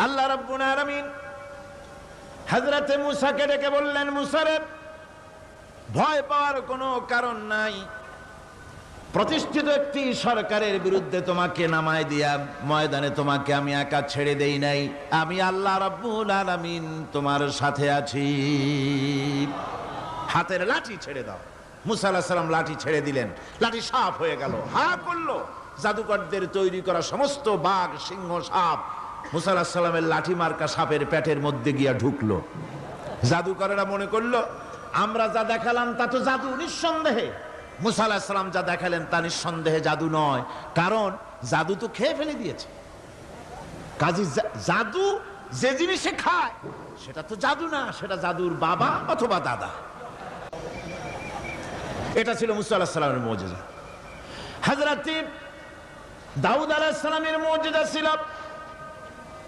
আল্লাহ রাব্বুল আলামিন হযরতে মূসাকে ডেকে বললেন, মূসা রে, ভয় পাওয়ার কোনো কারণ নাই। প্রতিষ্ঠিত একটি সরকারের বিরুদ্ধে তোমাকে নামায় দিয়া ময়দানে তোমাকে আমি একা ছেড়ে দেই নাই। আমি আল্লাহ রাব্বুল আলামিন তোমার সাথে আছি। হাতের লাঠি ছেড়ে দাও। মূসা আলাইহিস সালাম লাঠি ছেড়ে দিলেন, লাঠি সাপ হয়ে গেল, হা করলো। জাদুকরদের তৈরি করা সমস্ত বাঘ, সিংহ, সাপ মূসা আলাইহিস সালামের লাঠি মার্কা সাপের পেটের মধ্যে গিয়া ঢুকলো। জাদুকরেরা মনে করলো আমরা যা দেখালাম তা তো জাদু। নিঃসন্দেহে মূসা আলাইহিস সালাম যা দেখালেন তা নিঃসন্দেহে জাদু নয়, কারণ জাদু তো খেয়ে ফেলে দিয়েছে। কাজী জাদু যে জিনিসে খায় সেটা তো জাদু না, সেটা জাদুর বাবা অথবা দাদা। এটা ছিল মূসা আলাইহিস সালামের মুজিজা। হযরত দাউদ আলাইহিস সালামের মুজিজা ছিল